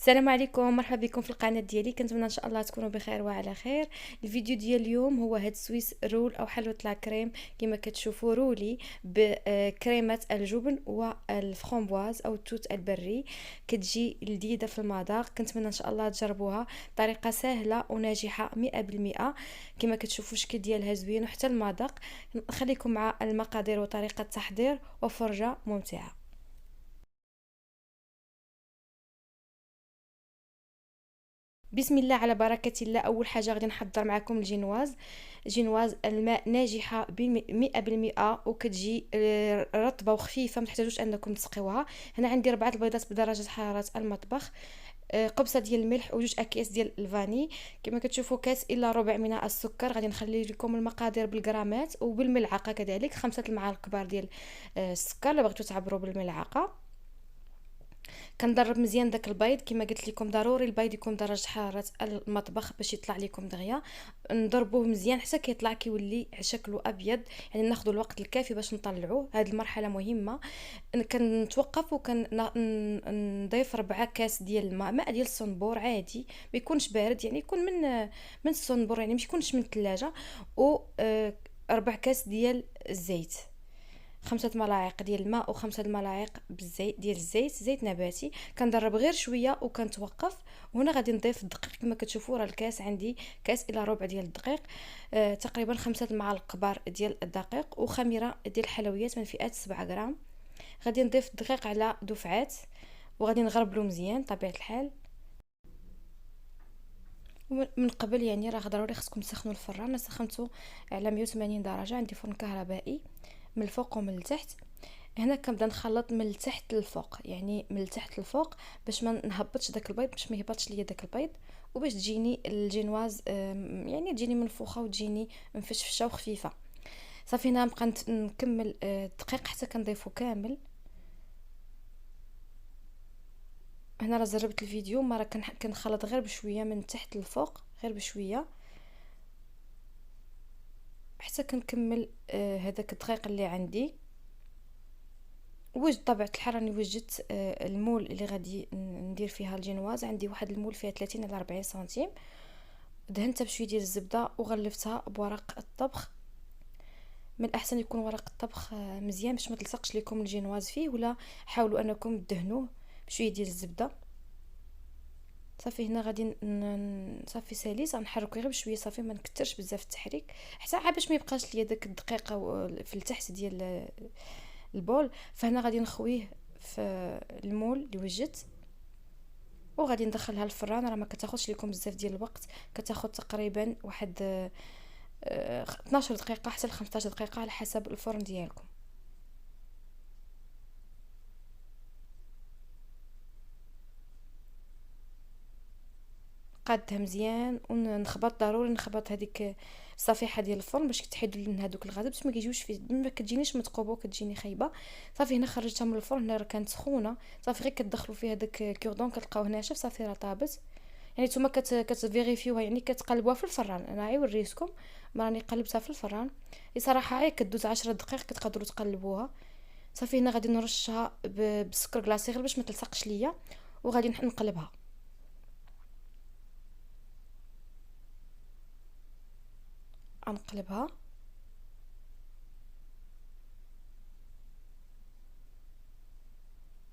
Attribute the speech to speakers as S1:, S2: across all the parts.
S1: السلام عليكم، مرحبا بكم في القناه ديالي. كنتمنى ان شاء الله تكونوا بخير وعلى خير. الفيديو ديال اليوم هو هاد سويس رول او حلوه لا كريم كما كتشوفوا رولي بكريمه الجبن والفرامبواز او التوت البري. كتجي لذيذه في المذاق، كنتمنى ان شاء الله تجربوها. طريقه سهله وناجحه 100%. كما كتشوفوا الشكل ديالها زوين وحتى المذاق. نخليكم مع المقادير وطريقه التحضير وفرجه ممتعه. بسم الله على بركة الله. أول حاجة غادي نحضر معكم الجينواز الماء ناجحة 100%، وكتجي رطبة وخفيفة، متحتاجوش أنكم تسقيوها. هنا عندي 4 البيضات بدرجة حرارة المطبخ، قبصه ديال الملح وجوج اكياس ديال الفاني. كما كتشوفوا كاس الا ربع من السكر. غادي نخلي لكم المقادير بالغرامات وبالملعقه، كذلك 5 المعالق كبار ديال السكر الا بغيتو تعبروا بالملعقه. كنضرب مزيان داك البيض، كما قلت لكم ضروري البيض يكون درجه حراره المطبخ باش يطلع لكم دغيا. نضربوه مزيان حتى كيطلع كيولي شكله ابيض، يعني ناخذ الوقت الكافي باش نطلعوه. هذه المرحله مهمه. كنتوقف وكنضيف 4 كاس ديال الماء ديال الصنبور عادي، ما يكونش بارد، يعني يكون من الصنبور، يعني مش يكونش من الثلاجه. و 4 كاس ديال الزيت، 5 ملاعق ديال الماء و5 ملاعق بالزيت ديال زيت نباتي. كنضرب غير شويه وكنتوقف. وهنا غادي نضيف الدقيق، كما كتشوفوا راه الكاس عندي كاس الى ربع ديال الدقيق، تقريبا 5 المعالق كبار ديال الدقيق، وخميره ديال الحلويات من فئه 7 غرام. غادي نضيف الدقيق على دفعات وغادي نغربلو مزيان طبيعه الحال. من قبل يعني راه ضروري خصكم تسخنوا الفران. انا سخنته على 180 درجه، عندي فرن كهربائي من الفوق ومن التحت. هنا كنبدا نخلط من التحت للفوق، يعني من التحت للفوق باش ما نهبطش داك البيض، باش ما يهبطش ليا داك البيض، وباش تجيني الجينواز يعني تجيني منفوخه وتجيني مفشفشه وخفيفه. صافي هنا نبقى نكمل الدقيق حتى كنضيفو كامل. هنا راه جربت الفيديو مره كنخلط غير بشويه من تحت للفوق، غير بشويه حتى كنكمل هذاك الدقيق اللي عندي. وجد طبيعه الحال راني وجدت المول اللي غادي ندير فيها الجينواز. عندي واحد المول فيها 30 على 40 سنتيم. دهنتها بشويه ديال الزبده وغلفتها بورق الطبخ. من الاحسن يكون ورق الطبخ مزيان باش ما تلصقش لكم الجينواز فيه، ولا حاولوا انكم تدهنوه بشويه ديال الزبده. صافي هنا غادي صافي ساليت غنحركو غير بشويه، صافي ما نكثرش بزاف التحريك حتى عاد باش ما يبقاش ليا داك الدقيقه في التحت ديال البول. فهنا غادي نخويه في المول اللي وجدت وغادي ندخلها الفران. راه ما كتاخذش لكم بزاف ديال الوقت، كتاخذ تقريبا واحد 12 دقيقه حتى ل 15 دقيقه على حسب الفرن ديالكم. قادها مزيان ونخبط، ضروري نخبط هذيك الصفيحه ديال الفرن باش تحيدوا لنا هذوك الغازات، باش ما كيجيوش فيه، ما كتجينيش متقوبه وكتجيني خايبه. صافي هنا خرجتها من الفرن، هنا راه كانت سخونه. صافي غير كتدخلوا فيها داك كوردون كتلقاوه ناشف، صافي راه طابت. يعني نتوما كتفيريفيوها، يعني كتقلبوها في الفران. انا غير وريتكم ما راني قلبتها في الفران. صراحه غير كدوز 10 دقائق كتقدروا تقلبوها. صافي هنا غادي نرشها بالسكر كلاصي غير باش ما تلصقش ليا، وغادي نقلبها. غنقلبها.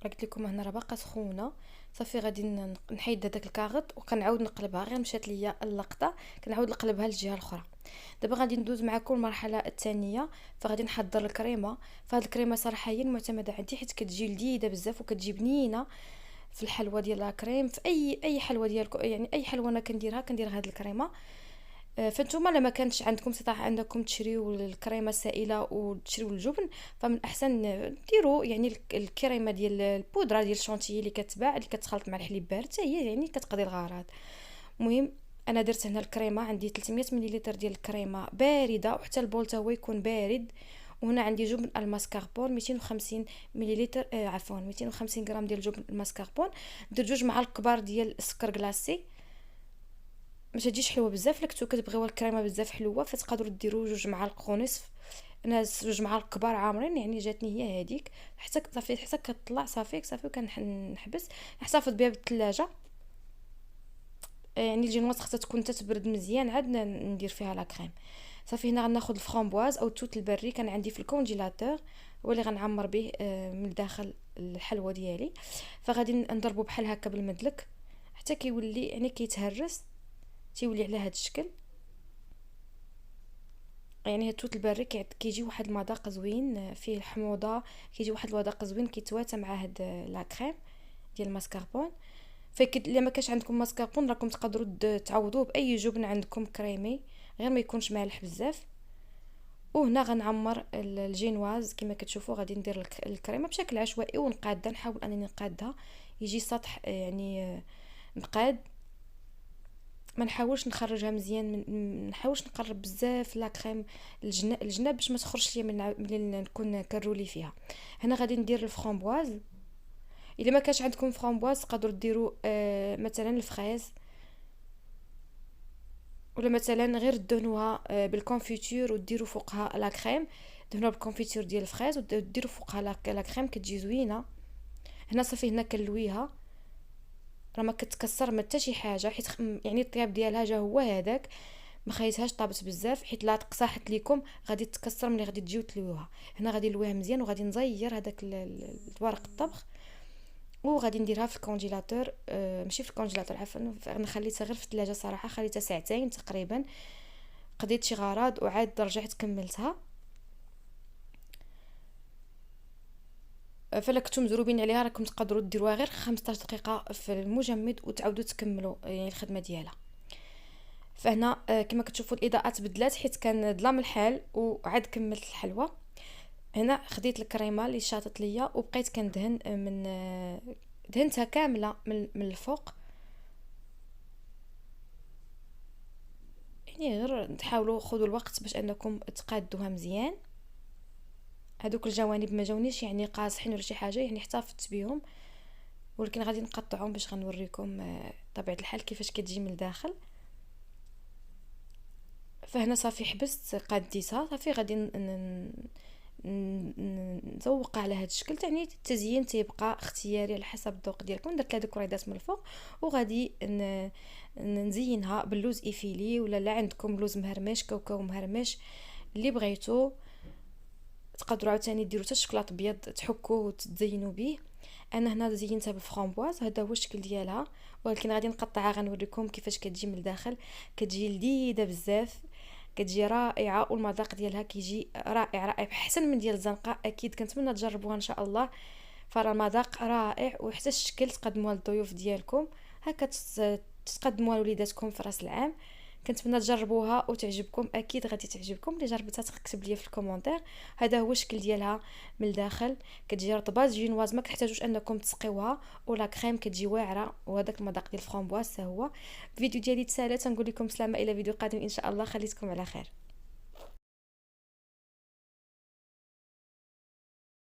S1: قلت لكم هنا راه باقا سخونه. صافي غادي نحيد هذاك الكاغط وكنعاود نقلبها. غير مشات ليا اللقطه كنعاود نقلبها للجهه الاخرى. دابا غادي ندوز معكم المرحله الثانيه. فغادي نحضر الكريمه. فهاد الكريمه صراحه هي المعتمده عندي، حيت كتجي لذيذه بزاف وكتجي بنينه في الحلوى ديال لا كريم. في اي حلوى ديالكم، يعني اي حلوى انا كندير هاد الكريمه. فانتوما لما كانش عندكم استطاعه انكم تشريو الكريمه السائله وتشريو الجبن، فمن الاحسن ديروا يعني الكريمه ديال البودره ديال الشونتيي اللي كتباع، اللي كتخلط مع الحليب بارد، حتى هي يعني كتقضي الغرض. المهم انا درت هنا الكريمه، عندي 300 مليلتر ديال الكريمه بارده، وحتى البول تا هو يكون بارد. وهنا عندي جبن الماسكاربون 250 مليلتر، عفوا 250 غرام ديال جبن الماسكاربون. درت 2 معالق كبار ديال السكر كلاصي. ما تجيش حلوه بزاف، لك كتبغيو الكريمه بزاف حلوه فتقدروا ديروا 2 معالق ونصف. انا 2 معالق كبار عامرين، يعني جاتني هي هذيك. حتى صافي حتى كطلع صافي وكنحبس نحتفظ بها بالثلاجه. يعني الجينواز خاصها تكون تتبرد مزيان عاد ندير فيها لا كريم. صافي هنا غناخذ الفرامبواز او التوت البري كان عندي في الكونجيلاتور، هو اللي غنعمر به من الداخل الحلوى ديالي. فغادي نضربو بحال هكا بالمدلك حتى كيولي يعني كيتهرس، تيولي على هذا الشكل. يعني هاد التوت البري كيجي واحد المذاق زوين، فيه الحموضه، كيجي واحد المذاق زوين كيتواتى مع هاد لا كريم ديال الماسكاربون. فكد الا ما كانش عندكم ماسكاربون راكم تقدروا تعوضوه باي جبن عندكم كريمي، غير ما يكونش مالح بزاف. وهنا غنعمر الجينواز كما كتشوفوا. غادي ندير الكريمه بشكل عشوائي ونقادها، نحاول انني نقادها يجي سطح يعني مقاد، ما نحاولش نخرجها مزيان، من نحاولش نقرب بزاف لا كريم الجناب باش ما تخرجش ليا من نكون كرولي فيها. هنا غادي ندير الفرامبواز. الا ما كانش عندكم فرامبواز تقدروا ديروا مثلا الفريز، ولا مثلا غير دهنوها بالكونفيتور وديروا فوقها لا كريم، دهنوها بالكونفيتور ديال الفريز وديروا فوقها لا كريم كتجي زوينه. هنا صافي هنا كنلويها، راه ما كتكسر ما حتى شي حاجه، حيت يعني الطياب ديالها جا هو هذاك، ما خليتهاش طابت بزاف حيت لا تقصحت ليكم غادي تكسر ملي غادي تجيو تلويوها. هنا غادي نلويها مزيان وغادي نزير هذاك الورق الطبخ، وغادي نديرها في الكونجيلاتور. ماشي في الكونجيلاتور عفوا، انا خليتها غير في الثلاجه صراحه، خليتها ساعتين تقريبا، قضيت شي غراض وعاد رجعت كملتها. فلا كنتم مزروبين عليها راكم تقدروا ديروها غير 15 دقيقه في المجمد وتعاودوا تكملوا يعني الخدمه ديالها. فهنا كما كتشوفوا الاضاءات بدلات حيت كان ظلام الحال وعاد كملت الحلوى. هنا خديت الكريمه اللي شاطت ليا وبقيت كندهن من دهنتها كامله من الفوق. يعني غير تحاولوا خذوا الوقت باش انكم تقادوها مزيان. هذوك الجوانب ما جاونيش يعني قاصحين ولا شي حاجه، يعني احتفظت بهم، ولكن غادي نقطعهم باش غنوريكم طبيعه الحال كيفاش كتجي من الداخل. فهنا صافي حبست قاديتها، صافي غادي نزوقها على هذا الشكل. يعني التزيين تيبقى اختياري على حسب الذوق ديالكم. درت لها ديكوريدات من الفوق وغادي نزينها باللوز ايفيلي، ولا لا عندكم لوز مهرمش، كاوكاو مهرمش، اللي بغيتو. تقدروا عاوتاني ديروا حتى الشوكولاط ابيض تحكوه وتزينوا به. انا هنا زينتها بالفرامبواز، هذا هو الشكل ديالها، ولكن غادي نقطعها غنوريكم كيفاش كتجي من الداخل. كتجي لذيذه بزاف، كتجي رائعه، والمذاق ديالها كيجي رائع رائع احسن من ديال الزنقه. اكيد كنتمنى تجربوها ان شاء الله، فرا المذاق رائع. وحتى الشكل تقدموها للضيوف ديالكم هكا، تقدموها لوليداتكم في راس العام. كنتمنى تجربوها وتعجبكم، اكيد غادي تعجبكم. اللي جربتها تكتب لي في الكومونتير. هذا هو الشكل ديالها من الداخل، كتجي رطبه جينواز ما كتحتاجوش انكم تسقيوها، ولا كريم كتجي واعره، وهذاك المذاق ديال الفرامبواز حتى هو. الفيديو ديالي تسالى، تنقول لكم سلامه الى فيديو قادم ان شاء الله، خليتكم على خير.